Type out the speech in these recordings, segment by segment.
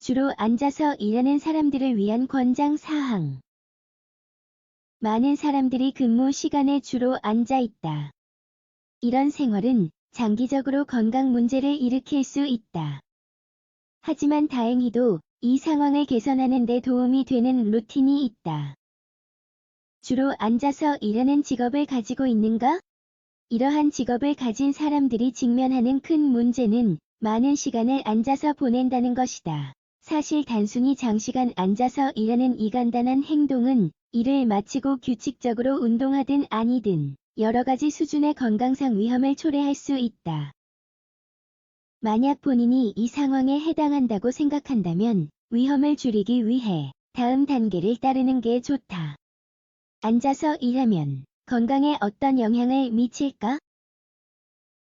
주로 앉아서 일하는 사람들을 위한 권장 사항. 많은 사람들이 근무 시간에 주로 앉아 있다. 이런 생활은 장기적으로 건강 문제를 일으킬 수 있다. 하지만 다행히도 이 상황을 개선하는 데 도움이 되는 루틴이 있다. 주로 앉아서 일하는 직업을 가지고 있는가? 이러한 직업을 가진 사람들이 직면하는 큰 문제는 많은 시간을 앉아서 보낸다는 것이다. 사실 단순히 장시간 앉아서 일하는 이 간단한 행동은 일을 마치고 규칙적으로 운동하든 아니든 여러 가지 수준의 건강상 위험을 초래할 수 있다. 만약 본인이 이 상황에 해당한다고 생각한다면 위험을 줄이기 위해 다음 단계를 따르는 게 좋다. 앉아서 일하면 건강에 어떤 영향을 미칠까?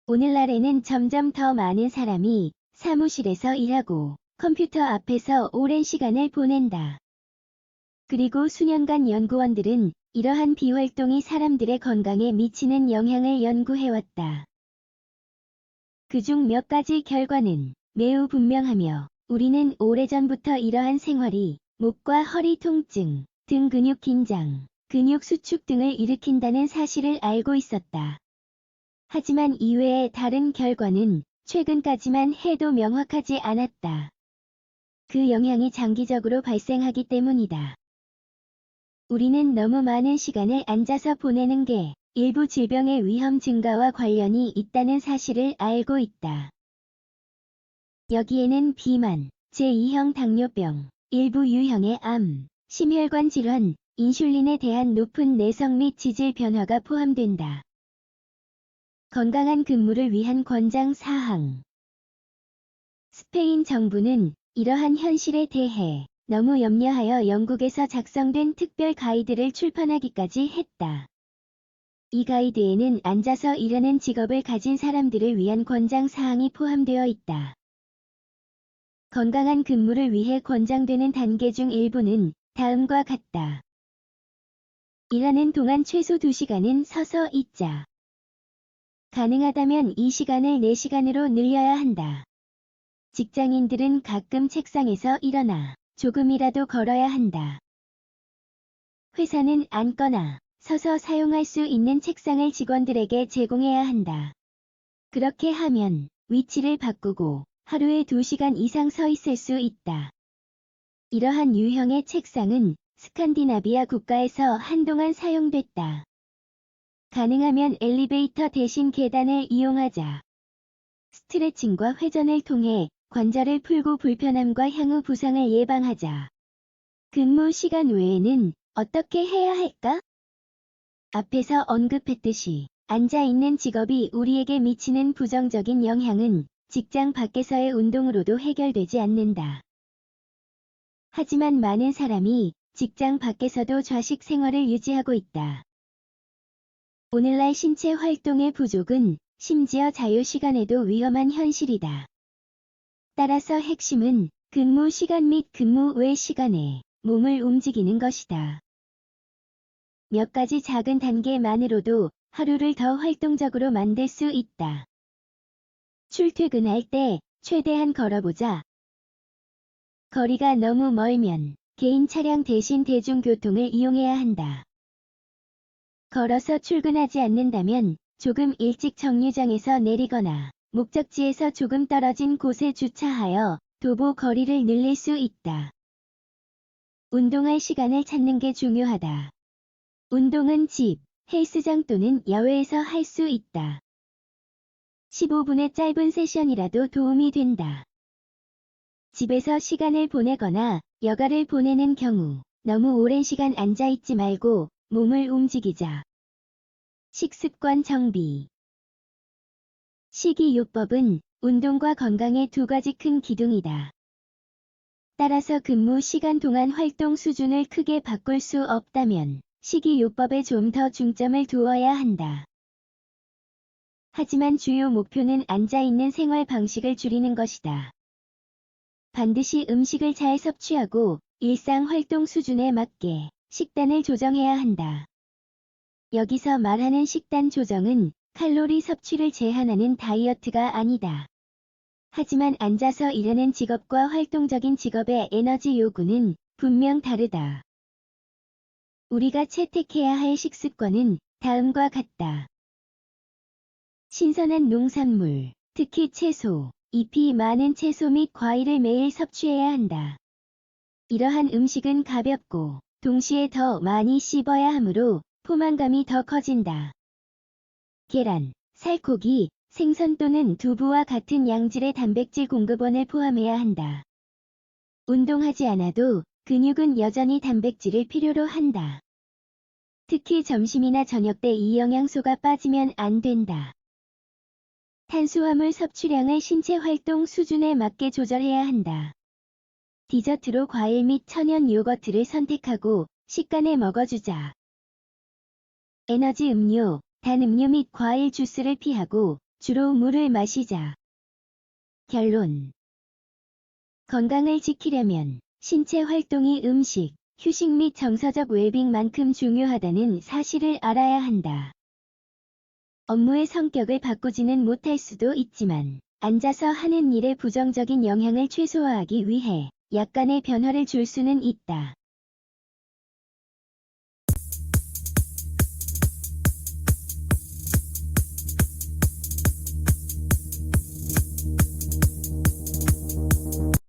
오늘날에는 점점 더 많은 사람이 사무실에서 일하고 컴퓨터 앞에서 오랜 시간을 보낸다. 그리고 수년간 연구원들은 이러한 비활동이 사람들의 건강에 미치는 영향을 연구해왔다. 그중 몇 가지 결과는 매우 분명하며 우리는 오래전부터 이러한 생활이 목과 허리 통증, 등 근육 긴장, 근육 수축 등을 일으킨다는 사실을 알고 있었다. 하지만 이외의 다른 결과는 최근까지만 해도 명확하지 않았다. 그 영향이 장기적으로 발생하기 때문이다. 우리는 너무 많은 시간을 앉아서 보내는 게 일부 질병의 위험 증가와 관련이 있다는 사실을 알고 있다. 여기에는 비만, 제2형 당뇨병, 일부 유형의 암, 심혈관 질환, 인슐린에 대한 높은 내성 및 지질 변화가 포함된다. 건강한 근무를 위한 권장 사항. 스페인 정부는 이러한 현실에 대해 너무 염려하여 영국에서 작성된 특별 가이드를 출판하기까지 했다. 이 가이드에는 앉아서 일하는 직업을 가진 사람들을 위한 권장 사항이 포함되어 있다. 건강한 근무를 위해 권장되는 단계 중 일부는 다음과 같다. 일하는 동안 최소 2시간은 서서 있자. 가능하다면 이 시간을 4시간으로 늘려야 한다. 직장인들은 가끔 책상에서 일어나 조금이라도 걸어야 한다. 회사는 앉거나 서서 사용할 수 있는 책상을 직원들에게 제공해야 한다. 그렇게 하면 위치를 바꾸고 하루에 2시간 이상 서 있을 수 있다. 이러한 유형의 책상은 스칸디나비아 국가에서 한동안 사용됐다. 가능하면 엘리베이터 대신 계단을 이용하자. 스트레칭과 회전을 통해 관절을 풀고 불편함과 향후 부상을 예방하자. 근무 시간 외에는 어떻게 해야 할까? 앞에서 언급했듯이 앉아있는 직업이 우리에게 미치는 부정적인 영향은 직장 밖에서의 운동으로도 해결되지 않는다. 하지만 많은 사람이 직장 밖에서도 좌식 생활을 유지하고 있다. 오늘날 신체 활동의 부족은 심지어 자유시간에도 위험한 현실이다. 따라서 핵심은 근무 시간 및 근무 외 시간에 몸을 움직이는 것이다. 몇 가지 작은 단계만으로도 하루를 더 활동적으로 만들 수 있다. 출퇴근할 때 최대한 걸어보자. 거리가 너무 멀면 개인 차량 대신 대중교통을 이용해야 한다. 걸어서 출근하지 않는다면 조금 일찍 정류장에서 내리거나 목적지에서 조금 떨어진 곳에 주차하여 도보 거리를 늘릴 수 있다. 운동할 시간을 찾는 게 중요하다. 운동은 집, 헬스장 또는 야외에서 할 수 있다. 15분의 짧은 세션이라도 도움이 된다. 집에서 시간을 보내거나 여가를 보내는 경우 너무 오랜 시간 앉아있지 말고 몸을 움직이자. 식습관 정비. 식이요법은 운동과 건강의 두 가지 큰 기둥이다. 따라서 근무 시간 동안 활동 수준을 크게 바꿀 수 없다면 식이요법에 좀 더 중점을 두어야 한다. 하지만 주요 목표는 앉아있는 생활 방식을 줄이는 것이다. 반드시 음식을 잘 섭취하고 일상 활동 수준에 맞게 식단을 조정해야 한다. 여기서 말하는 식단 조정은 칼로리 섭취를 제한하는 다이어트가 아니다. 하지만 앉아서 일하는 직업과 활동적인 직업의 에너지 요구는 분명 다르다. 우리가 채택해야 할 식습관은 다음과 같다. 신선한 농산물, 특히 채소, 잎이 많은 채소 및 과일을 매일 섭취해야 한다. 이러한 음식은 가볍고 동시에 더 많이 씹어야 하므로 포만감이 더 커진다. 계란, 살코기, 생선 또는 두부와 같은 양질의 단백질 공급원을 포함해야 한다. 운동하지 않아도 근육은 여전히 단백질을 필요로 한다. 특히 점심이나 저녁 때 이 영양소가 빠지면 안 된다. 탄수화물 섭취량을 신체 활동 수준에 맞게 조절해야 한다. 디저트로 과일 및 천연 요거트를 선택하고 식간에 먹어주자. 에너지 음료, 단 음료 및 과일 주스를 피하고 주로 물을 마시자. 결론. 건강을 지키려면 신체 활동이 음식, 휴식 및 정서적 웰빙만큼 중요하다는 사실을 알아야 한다. 업무의 성격을 바꾸지는 못할 수도 있지만 앉아서 하는 일의 부정적인 영향을 최소화하기 위해 약간의 변화를 줄 수는 있다.